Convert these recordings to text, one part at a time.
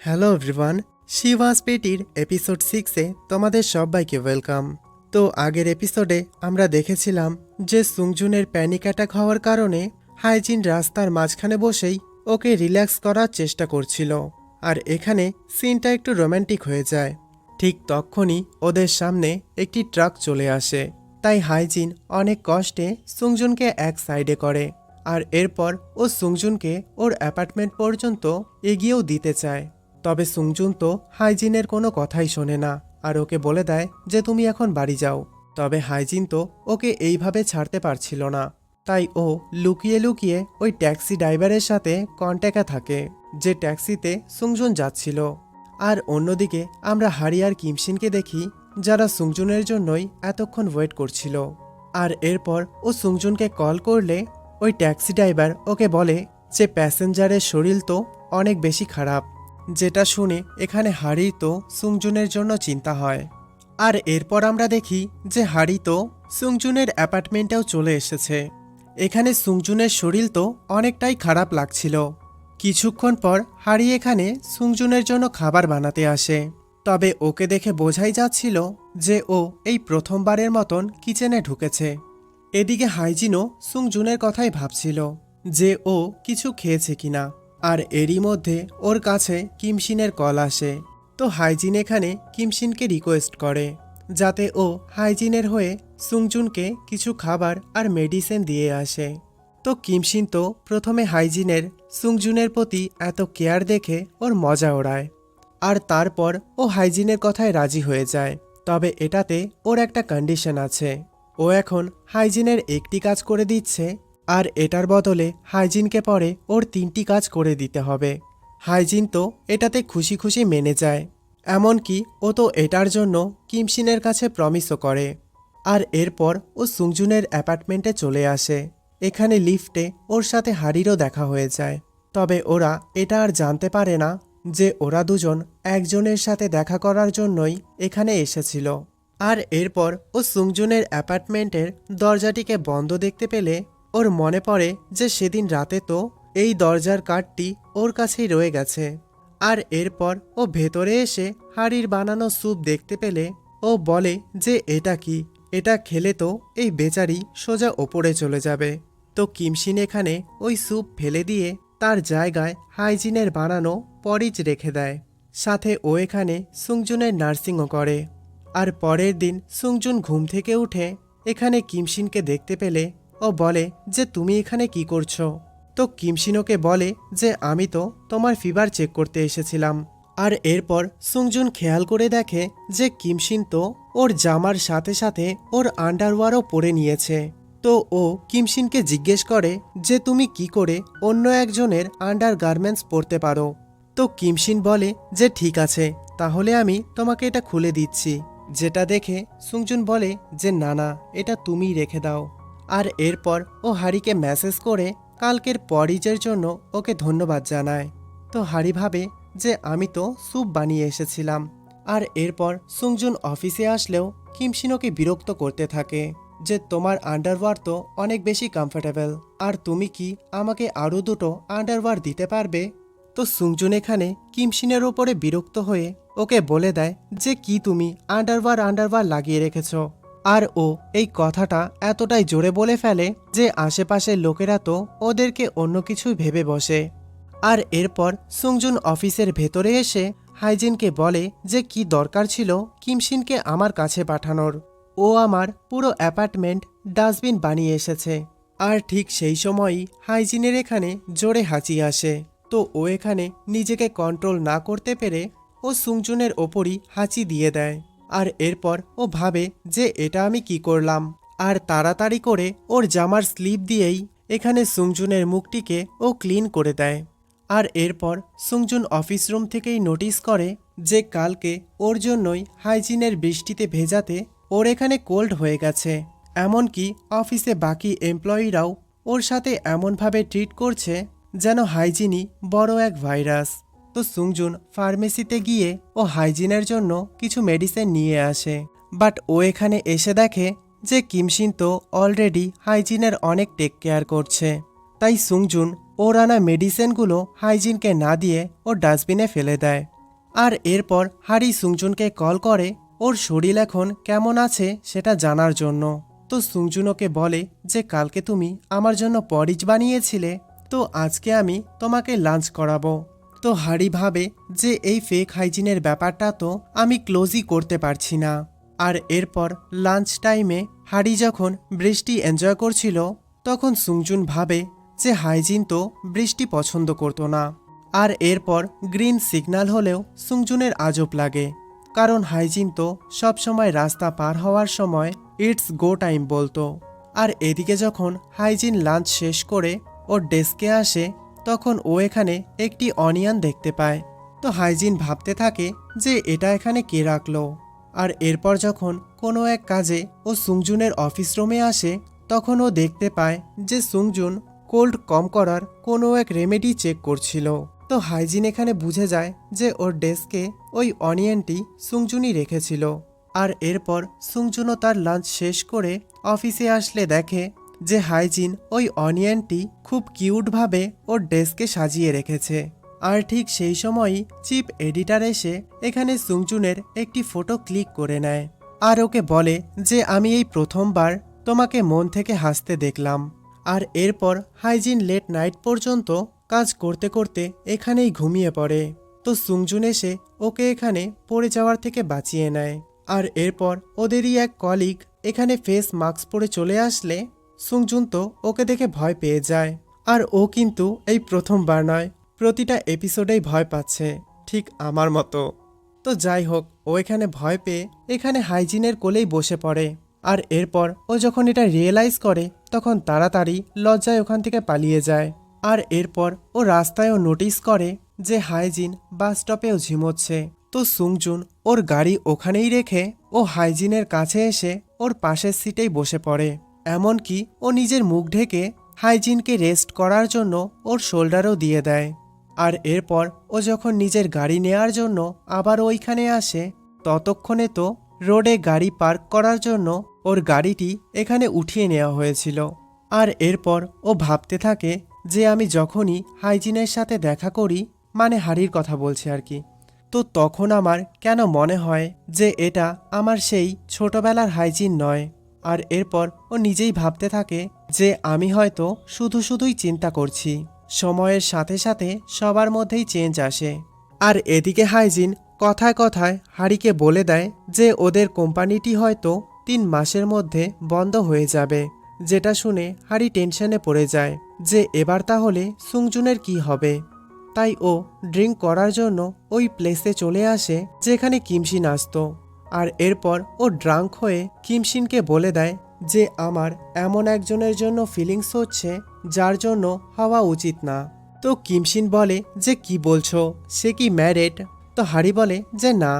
Hello everyone, শিভাস পেটির episode 6-এ তোমাদের সবাইকে welcome. তো আগের এপিসোডে আমরা দেখেছিলাম যে সুংজুনের প্যানিক অ্যাটাক হওয়ার কারণে হাইজিন রাস্তার মাঝখানে বসেই ওকে রিল্যাক্স করার চেষ্টা করছিল। আর এখানে সিনটা একটু রোম্যান্টিক হয়ে যায়। ঠিক তখনই ওদের সামনে একটি ট্রাক চলে আসে, তাই হাইজিন অনেক কষ্টে সুংজুনকে এক সাইডে করে। আর এরপর ও সুংজুনকে ওর অ্যাপার্টমেন্ট পর্যন্ত এগিয়েও দিতে চায়। তবে সুংজুন তো হাইজিনের কোনো কথাই শোনে না আর ওকে বলে দেয় যে তুমি এখন বাড়ি যাও। তবে হাইজিন তো ওকে এইভাবে ছাড়তে পারছিল না, তাই ও লুকিয়ে লুকিয়ে ওই ট্যাক্সি ড্রাইভারের সাথে কন্ট্যাক্টে থাকে যে ট্যাক্সিতে সুংজুন যাচ্ছিল। আর অন্যদিকে আমরা হারি আর কিমশিনকে দেখি, যারা সুংজুনের জন্যই এতক্ষণ ওয়েট করছিল। আর এরপর ও সুংজুনকে কল করলে ওই ট্যাক্সি ড্রাইভার ওকে বলে যে প্যাসেঞ্জারের শরীর তো অনেক বেশি খারাপ, যেটা শুনে এখানে হারি তো সুংজুনের জন্য চিন্তা হয়। আর এরপর আমরা দেখি যে হারি তো সুংজুনের অ্যাপার্টমেন্টেও চলে এসেছে। এখানে সুংজুনের শরীর তো অনেকটাই খারাপ লাগছিল। কিছুক্ষণ পর হারি এখানে সুংজুনের জন্য খাবার বানাতে আসে। তবে ওকে দেখে বোঝাই যাচ্ছিল যে ও এই প্রথমবারের মতন কিচেনে ঢুকেছে। এদিকে হাইজিনও সুংজুনের কথাই ভাবছিল যে ও কিছু খেয়েছে কিনা। আর এরই মধ্যে ওর কাছে কিমশিনের কল আসে। তো হাইজিন এখানে কিমশিনকে রিকোয়েস্ট করে যাতে ও হাইজিনের হয়ে সুংজুনকে কিছু খাবার আর মেডিসিন দিয়ে আসে। তো কিমশিন তো প্রথমে হাইজিনের সুংজুনের প্রতি এত কেয়ার দেখে ওর মজা ওড়ায়। আর তারপর ও হাইজিনের কথায় রাজি হয়ে যায়। তবে এটাতে ওর একটা কন্ডিশন আছে। ও এখন হাইজিনের একটি কাজ করে দিচ্ছে, আর এটার বদলে হাইজিনকে পরে ওর 3টি কাজ করে দিতে হবে। হাইজিন তো এটাতে খুশি খুশি মেনে যায়। এমনকি ও তো এটার জন্য কিমশিনের কাছে প্রমিসও করে। আর এরপর ও সুংজুনের অ্যাপার্টমেন্টে চলে আসে। এখানে লিফটে ওর সাথে হারিরও দেখা হয়ে যায়। তবে ওরা এটা আর জানতে পারে না যে ওরা দুজন একজনের সাথে দেখা করার জন্যই এখানে এসেছিল। আর এরপর ও সুংজুনের অ্যাপার্টমেন্টের দরজাটিকে বন্ধ দেখতে পেলে ওর মনে পড়ে যে সেদিন রাতে তো এই দরজার কাঠটি ওর কাছেই রয়ে গেছে। আর এরপর ও ভেতরে এসে হাড়ির বানানো স্যুপ দেখতে পেলে ও বলে যে এটা কি, এটা খেলে তো এই বেচারি সোজা ওপরে চলে যাবে। তো কিমশিন এখানে ওই স্যুপ ফেলে দিয়ে তার জায়গায় হাইজিনের বানানো পরিচ রেখে দেয়। সাথে ও এখানে সুংজুনের নার্সিংও করে। আর পরের দিন সুংজুন ঘুম থেকে উঠে এখানে কিমশিনকে দেখতে পেলে ও বলে যে তুমি এখানে কি করছো। তো কিমশিন ওকে বলে যে আমি তো তোমার ফিভার চেক করতে এসেছিলাম। আর এরপর সুংজুন খেয়াল করে দেখে যে কিমশিন তো ওর জামার সাথে সাথে ওর আন্ডারওয়্যারও পরে নিয়েছে। তো ও কিমশিনকে জিজ্ঞেস করে যে তুমি কি করে অন্য একজনের আন্ডার গার্মেন্টস পরতে পারো। তো কিমশিন বলে যে ঠিক আছে, তাহলে আমি তোমাকে এটা খুলে দিচ্ছি। যেটা দেখে সুংজুন বলে যে না না, এটা তুমিই রেখে দাও। আর এরপর ও হারিকে মেসেজ করে কালকের পরিচয়ের জন্য ওকে ধন্যবাদ জানায়। তো হারি ভাবে যে আমি তো স্যুপ বানিয়ে এসেছিলাম। আর এরপর সুংজুন অফিসে আসলেও কিমশিন ওকে বিরক্ত করতে থাকে যে তোমার আন্ডারওয়্যার তো অনেক বেশি কমফোর্টেবল, আর তুমি কি আমাকে আরও দুটো আন্ডারওয়্যার দিতে পারবে। তো সুংজুন এখানে কিমশিনের ওপরে বিরক্ত হয়ে ওকে বলে দেয় যে কি তুমি আন্ডারওয়্যার লাগিয়ে রেখেছ। আর ও এই কথাটা এতটাই জোরে বলে ফেলে যে আশেপাশের লোকেরা তো ওদেরকে অন্য কিছুই ভেবে বসে। আর এরপর সুংজুন অফিসের ভেতরে এসে হাইজিনকে বলে যে কি দরকার ছিল কিমশিনকে আমার কাছে পাঠানোর। ও আমার পুরো অ্যাপার্টমেন্ট ডাস্টবিন বানিয়ে এসেছে। আর ঠিক সেই সময়ই হাইজিনের এখানে জোরে হাঁচি আসে। তো ও এখানে নিজেকে কন্ট্রোল না করতে পেরে ও সুংজুনের ওপরই হাঁচি দিয়ে দেয়। আর এরপর ও ভাবে যে এটা আমি কি করলাম। আর তাড়াতাড়ি করে ওর জামার স্লিপ দিয়েই এখানে সুংজুনের মুখটিকে ও ক্লিন করে দেয়। আর এরপর সুংজুন অফিস রুম থেকেই নোটিস করে যে কালকে ওর জন্যই হাইজিনের বৃষ্টিতে ভেজাতে ওর এখানে কোল্ড হয়ে গেছে। এমনকি অফিসে বাকি এমপ্লয়িরাও ওর সাথে এমনভাবে ট্রিট করছে যেন হাইজিনই বড় এক ভাইরাস। তো সুংজুন ফার্মেসিতে গিয়ে ও হাইজিনের জন্য কিছু মেডিসিন নিয়ে আসে। বাট ও এখানে এসে দেখে যে কিমশিন তো অলরেডি হাইজিনের অনেক টেক কেয়ার করছে। তাই সুংজুন ওর আনা মেডিসিনগুলো হাইজিনকে না দিয়ে ও ডাস্টবিনে ফেলে দেয়। আর এরপর হারি সুংজুনকে কল করে ওর শরীর এখন কেমন আছে সেটা জানার জন্য। তো সুংজুন ওকে বলে যে কালকে তুমি আমার জন্য পরিচ বানিয়েছিলে, তো আজকে আমি তোমাকে লাঞ্চ করাবো। তো হারি ভাবে যে এই ফেক হাইজিনের ব্যাপারটা তো আমি ক্লোজই করতে পারছি না। আর এরপর লাঞ্চ টাইমে হারি যখন বৃষ্টি এনজয় করছিল তখন সুংজুন ভাবে যে হাইজিন তো বৃষ্টি পছন্দ করতো না। আর এরপর গ্রিন সিগন্যাল হলেও সুংজুনের আজব লাগে, কারণ হাইজিন তো সবসময় রাস্তা পার হওয়ার সময় ইটস গো টাইম বলতো। আর এদিকে যখন হাইজিন লাঞ্চ শেষ করে ওর ডেস্কে আসে তখন ও এখানে একটি অনিয়ন দেখতে পায়। তো হাইজিন ভাবতে থাকে যে এটা এখানে কে রাখলো। আর এরপর যখন কোনো এক কাজে ও সুংজুনের অফিস রুমে আসে তখন ও দেখতে পায় যে সুংজুন কোল্ড কম করার কোনো এক রেমেডি চেক করছিল। তো হাইজিন এখানে বুঝে যায় যে ওর ডেস্কে ওই অনিয়নটি সুংজুনই রেখেছিল। আর এরপর সুংজুনও তার লাঞ্চ শেষ করে অফিসে আসলে দেখে যে হাইজিন ওই অনিয়নটি খুব কিউটভাবে ওর ডেস্কে সাজিয়ে রেখেছে। আর ঠিক সেই সময়ই চিফ এডিটর এসে এখানে সুংজুনের একটি ফটো ক্লিক করে নেয় আর ওকে বলে যে আমি এই প্রথমবার তোমাকে মন থেকে হাসতে দেখলাম। আর এরপর হাইজিন লেট নাইট পর্যন্ত কাজ করতে করতে এখানেই ঘুমিয়ে পড়ে। তো সুংজুন এসে ওকে এখানে পড়ে যাওয়ার থেকে বাঁচিয়ে নেয়। আর এরপর ওদেরই এক কলিগ এখানে ফেস মাস্ক পরে চলে আসলে সুংজুন তো ওকে দেখে ভয় পেয়ে যায়। আর ও কিন্তু এই প্রথমবার নয়, প্রতিটা এপিসোডেই ভয় পাচ্ছে, ঠিক আমার মতো। তো যাই হোক, ও এখানে ভয় পেয়ে এখানে হাইজিনের কোলেই বসে পড়ে। আর এরপর ও যখন এটা রিয়েলাইজ করে তখন তাড়াতাড়ি লজ্জায় ওখান থেকে পালিয়ে যায়। আর এরপর ও রাস্তায়ও নোটিস করে যে হাইজিন বাস স্টপেও ঝিমোচ্ছে। তো সুংজুন ওর গাড়ি ওখানেই রেখে ও হাইজিনের কাছে এসে ওর পাশের সিটেই বসে পড়ে। এমনকি ও নিজের মুখ ঢেকে হাইজিনকে রেস্ট করার জন্য ওর শোল্ডারও দিয়ে দেয়। আর এরপর ও যখন নিজের গাড়ি নেয়ার জন্য আবার ওইখানে আসে ততক্ষণে তো রোডে গাড়ি পার্ক করার জন্য ওর গাড়িটি এখানে উঠিয়ে নেওয়া হয়েছিল। আর এরপর ও ভাবতে থাকে যে আমি যখনই হাইজিনের সাথে দেখা করি, মানে হারির কথা বলছে আর কি, তো তখন আমার কেন মনে হয় যে এটা আমার সেই ছোটবেলার হাইজিন নয়। আর এরপর ও নিজেই ভাবতে থাকে যে আমি হয়তো শুধুই চিন্তা করছি, সময়ের সাথে সাথে সবার মধ্যেই চেঞ্জ আসে। আর এদিকে হাইজিন কথায় কথায় হারিকে বলে দেয় যে ওদের কোম্পানিটি হয়তো 3 মাসের মধ্যে বন্ধ হয়ে যাবে, যেটা শুনে হারি টেনশনে পড়ে যায় যে এবার তাহলে সুংজুনের কি হবে। তাই ও ড্রিঙ্ক করার জন্য ওই প্লেসে চলে আসে যেখানে কিমশিন আসতো। আর এরপর ও ড্রাঙ্ক হয়ে কিমশিনকে বলে দেয় যে আমার এমন একজনের জন্য ফিলিংস হচ্ছে যার জন্য হওয়া উচিত না। তো কিমশিন বলে যে কি বলছো, সে কি ম্যারিড? তো হারি বলে যে না।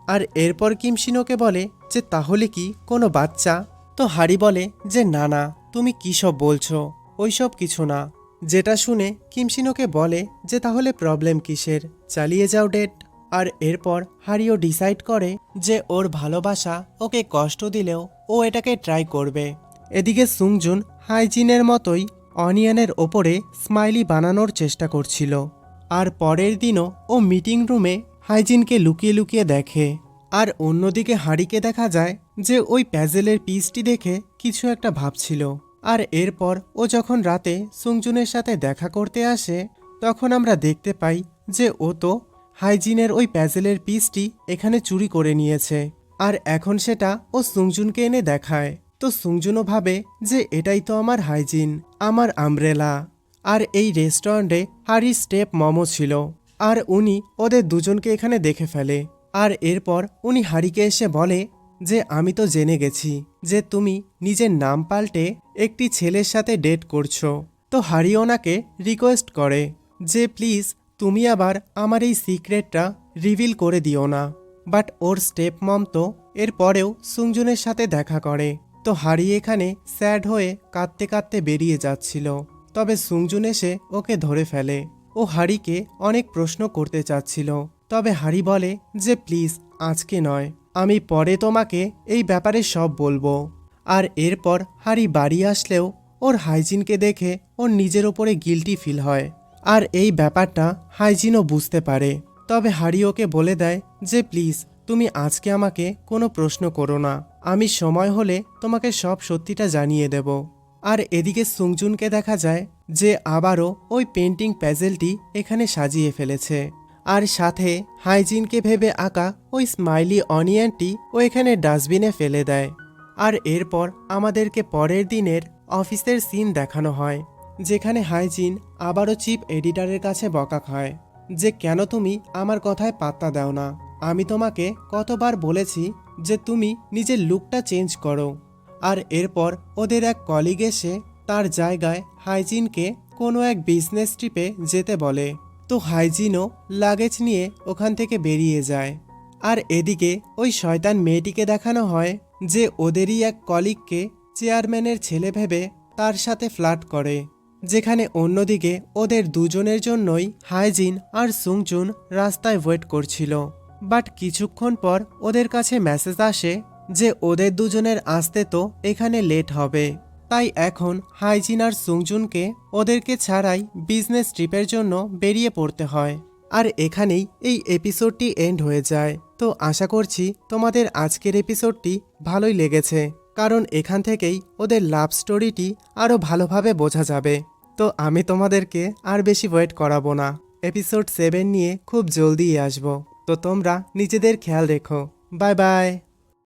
আর এরপর কিমশিন ওকে বলে যে তাহলে কি কোনো বাচ্চা? তো হারি বলে যে না না, তুমি কী সব বলছো, ওইসব কিছু না। যেটা শুনে কিমশিন ওকে বলে যে তাহলে প্রবলেম কিসের, চালিয়ে যাও ডেট। আর এরপর হারিও ডিসাইড করে যে ওর ভালোবাসা ওকে কষ্ট দিলেও ও এটাকে ট্রাই করবে। এদিকে সুংজুন হাইজিনের মতোই অনিয়নের ওপরে স্মাইলি বানানোর চেষ্টা করছিল। আর পরের দিনও ও মিটিং রুমে হাইজিনকে লুকিয়ে লুকিয়ে দেখে। আর অন্যদিকে হারিকে দেখা যায় যে ওই প্যাজেলের পিসটি দেখে কিছু একটা ভাবছিল। আর এরপর ও যখন রাতে সুংজুনের সাথে দেখা করতে আসে তখন আমরা দেখতে পাই যে ও তো হাইজিনের ওই প্যাজেলের পিসটি এখানে চুরি করে নিয়েছে। আর এখন সেটা ও সুংজুনকে এনে দেখায়। তো সুংজুনও ভাবে যে এটাই তো আমার হাইজিন, আমার আমব্রেলা। আর এই রেস্টুরেন্টে হারির স্টেপ মমো ছিল, আর উনি ওদের দুজনকে এখানে দেখে ফেলে। আর এরপর উনি হারিকে এসে বলে যে আমি তো জেনে গেছি যে তুমি নিজের নাম পাল্টে একটি ছেলের সাথে ডেট করছো। তো হারি ওনাকে রিকোয়েস্ট করে যে প্লিজ তুমি আবার আমার এই সিক্রেটটা রিভিল করে দিও না। বাট ওর স্টেপ মম তো এরপরেও সুংজুনের সাথে দেখা করে। তো হারি এখানে স্যাড হয়ে কাঁদতে কাঁদতে বেরিয়ে যাচ্ছিল, তবে সুংজুন এসে ওকে ধরে ফেলে। ও হারিকে অনেক প্রশ্ন করতে চাচ্ছিল, তবে হারি বলে যে প্লিজ আজকে নয়, আমি পরে তোমাকে এই ব্যাপারে সব বলবো। আর এরপর হারি বাড়ি আসলেও ওর হাইজিনকে দেখে ওর নিজের ওপরে গিল্টি ফিল হয়। আর এই ব্যাপারটা হাইজিনও বুঝতে পারে। তবে হারি ওকে বলে দেয় যে প্লিজ তুমি আজকে আমাকে কোনো প্রশ্ন করো না, আমি সময় হলে তোমাকে সব সত্যিটা জানিয়ে দেব। আর এদিকে সুংজুনকে দেখা যায় যে আবারও ওই পেন্টিং প্যাজেলটি এখানে সাজিয়ে ফেলেছে। আর সাথে হাইজিনকে ভেবে আঁকা ওই স্মাইলি অনিয়নটি ও এখানে ডাস্টবিনে ফেলে দেয়। আর এরপর আমাদেরকে পরের দিনের অফিসের সিন দেখানো হয়, যেখানে হাইজিন আবারও চিফ এডিটরের কাছে বকা খায় যে কেন তুমি আমার কথায় পাত্তা দাও না, আমি তোমাকে কতবার বলেছি যে তুমি নিজের লুকটা চেঞ্জ করো। আর এরপর ওদের এক কলিগ এসে তার জায়গায় হাইজিনকে কোনো এক বিজনেস ট্রিপে যেতে বলে। তো হাইজিনও লাগেজ নিয়ে ওখান থেকে বেরিয়ে যায়। আর এদিকে ওই শয়তান মেয়েটিকে দেখানো হয় যে ওদেরই এক কলিগকে চেয়ারম্যানের ছেলে ভেবে তার সাথে ফ্লার্ট করে, যেখানে অন্যদিকে ওদের দুজনের জন্যই হাইজিন আর সুংজুন রাস্তায় ওয়েট করছিল। বাট কিছুক্ষণ পর ওদের কাছে মেসেজ আসে যে ওদের দুজনের আসতে তো এখানে লেট হবে, তাই এখন হাইজিন আর সুংজুনকে ওদেরকে ছাড়াই বিজনেস ট্রিপের জন্য বেরিয়ে পড়তে হয়। আর এখানেই এই এপিসোডটি এন্ড হয়ে যায়। তো আশা করছি তোমাদের আজকের এপিসোডটি ভালোই লেগেছে, কারণ এখান থেকেই ওদের লাভ স্টোরিটি আরও ভালোভাবে বোঝা যাবে। তো আমি তোমাদেরকে আর বেশি ওয়েট করাবো না, এপিসোড 7 নিয়ে খুব জলদিই আসবো। তো তোমরা নিজেদের খেয়াল রেখো। Bye bye.